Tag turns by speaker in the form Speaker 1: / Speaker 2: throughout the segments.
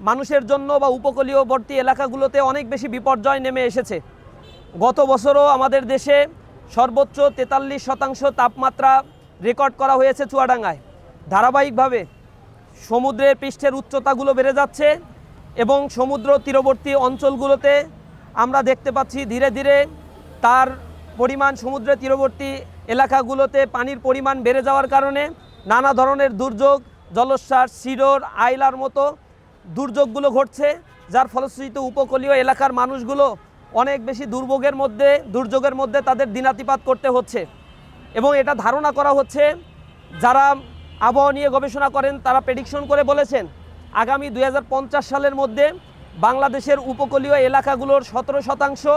Speaker 1: মানুষের জন্য বা উপকূলীয়বর্তী এলাকাগুলোতে অনেক বেশি বিপর্যয় নেমে এসেছে। গত বছরও আমাদের দেশে সর্বোচ্চ 43% তাপমাত্রা রেকর্ড করা হয়েছে চুয়াডাঙ্গায়। ধারাবাহিকভাবে সমুদ্রের পৃষ্ঠের উচ্চতাগুলো বেড়ে যাচ্ছে এবং সমুদ্র তীরবর্তী অঞ্চলগুলোতে আমরা দেখতে পাচ্ছি ধীরে ধীরে তার পরিমাণ, সমুদ্রের তীরবর্তী এলাকাগুলোতে পানির পরিমাণ বেড়ে যাওয়ার কারণে নানা ধরনের দুর্যোগ, জলোচ্ছ্বাস, সিডর, আইলার মতো দুর্যোগগুলো ঘটছে, যার ফলশ্রুতিতে উপকূলীয় এলাকার মানুষগুলো অনেক বেশি দুর্যোগের মধ্যে তাদের দিনাতিপাত করতে হচ্ছে। এবং এটা ধারণা করা হচ্ছে, যারা আবহাওয়া নিয়ে গবেষণা করেন তারা প্রেডিকশন করে বলেছেন আগামী 2050 সালের মধ্যে বাংলাদেশের উপকূলীয় এলাকাগুলোর 17%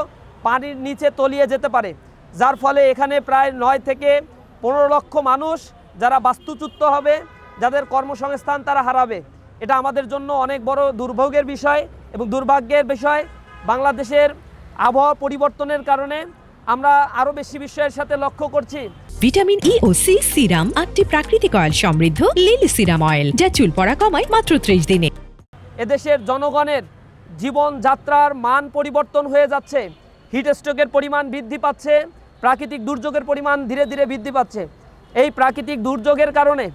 Speaker 1: পানির নিচে তলিয়ে যেতে পারে, যার ফলে এখানে প্রায় 9 থেকে 15 লক্ষ মানুষ যারা বাস্তুচ্যুত হবে, যাদের কর্মসংস্থান তারা হারাবে। এটা আমাদের জন্য অনেক বড় দুর্ভোগের বিষয় এবং দুর্ভাগ্যের বিষয়। বাংলাদেশের আবহাওয়া পরিবর্তনের কারণে আমরা আরও বেশি বিষয়ের সাথে লক্ষ্য করছি।
Speaker 2: ভিটামিন ই ও সি সিরাম 8টি প্রাকৃতিক অয়েল সমৃদ্ধ লিলি সিরাম অয়েল, যা চুল পড়া কমায় মাত্র 30 দিনে।
Speaker 1: এদেশের জনগণের জীবনযাত্রার মান পরিবর্তন হয়ে যাচ্ছে, হিটস্ট্রোকের পরিমাণ বৃদ্ধি পাচ্ছে, প্রাকৃতিক দুর্যোগের পরিমাণ ধীরে ধীরে বৃদ্ধি পাচ্ছে। এই প্রাকৃতিক দুর্যোগের কারণে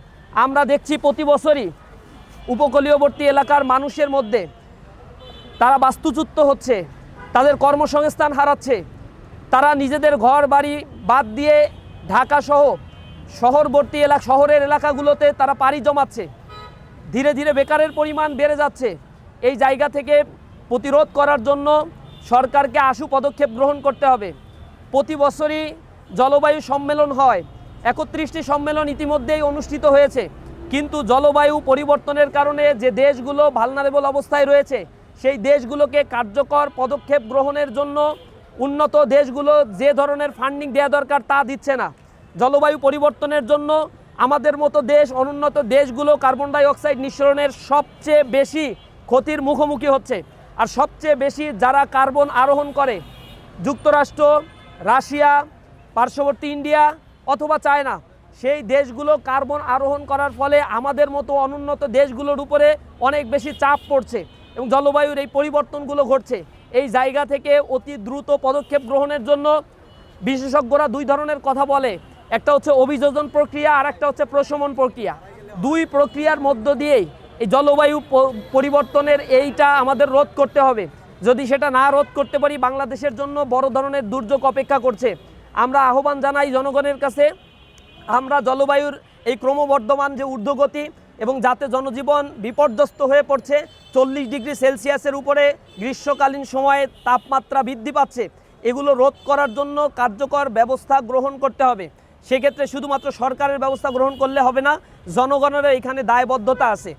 Speaker 1: আমরা দেখছি প্রতি বছরই উপকূলীয়বর্তী এলাকার মানুষের মধ্যে তারা বাস্তুচ্যুত হচ্ছে, তাদের কর্মসংস্থান হারাচ্ছে, তারা নিজেদের ঘর বাড়ি বাদ দিয়ে ঢাকা সহ শহরের এলাকাগুলোতে তারা পাড়ি জমাচ্ছে। ধীরে ধীরে বেকারের পরিমাণ বেড়ে যাচ্ছে। এই জায়গা থেকে প্রতিরোধ করার জন্য সরকারকে আশু পদক্ষেপ গ্রহণ করতে হবে। প্রতি বছরই জলবায়ু সম্মেলন হয়, 31টি সম্মেলন ইতিমধ্যেই অনুষ্ঠিত হয়েছে, কিন্তু জলবায়ু পরিবর্তনের কারণে যে দেশগুলো ভালনারেবল অবস্থায় রয়েছে সেই দেশগুলোকে কার্যকর পদক্ষেপ গ্রহণের জন্য উন্নত দেশগুলো যে ধরনের ফান্ডিং দেওয়া দরকার তা দিচ্ছে না। জলবায়ু পরিবর্তনের জন্য আমাদের মতো দেশ, অনুন্নত দেশগুলো কার্বন ডাই অক্সাইড নিঃসরণের সবচেয়ে বেশি ক্ষতির মুখোমুখি হচ্ছে। আর সবচেয়ে বেশি যারা কার্বন আরোহণ করে, যুক্তরাষ্ট্র, রাশিয়া, পার্শ্ববর্তী ইন্ডিয়া অথবা চায়না, সেই দেশগুলো কার্বন আরোহণ করার ফলে আমাদের মতো অনুন্নত দেশগুলোর উপরে অনেক বেশি চাপ পড়ছে এবং জলবায়ুর এই পরিবর্তনগুলো ঘটছে। এই জায়গা থেকে অতি দ্রুত পদক্ষেপ গ্রহণের জন্য বিশেষজ্ঞরা দুই ধরনের কথা বলে, একটা হচ্ছে অভিযোজন প্রক্রিয়া আর একটা হচ্ছে প্রশমন প্রক্রিয়া। দুই প্রক্রিয়ার মধ্য দিয়েই এই জলবায়ু পরিবর্তনের এইটা আমাদের রোধ করতে হবে। যদি সেটা না রোধ করতে পারি, বাংলাদেশের জন্য বড় ধরনের দুর্যোগ অপেক্ষা করছে। আমরা আহ্বান জানাই জনগণের কাছে, আমরা জলবায়ুর এই ক্রমবর্ধমান যে ঊর্ধ্বগতি এবং যাতে জনজীবন বিপর্যস্ত হয়ে পড়ছে, 40 ডিগ্রি সেলসিয়াসের উপরে গ্রীষ্মকালীন সময়ে তাপমাত্রা বৃদ্ধি পাচ্ছে, এগুলো রোধ করার জন্য কার্যকর ব্যবস্থা গ্রহণ করতে হবে। সেক্ষেত্রে শুধুমাত্র সরকারের ব্যবস্থা গ্রহণ করলে হবে না, জনগণেরও এখানে দায়বদ্ধতা আছে।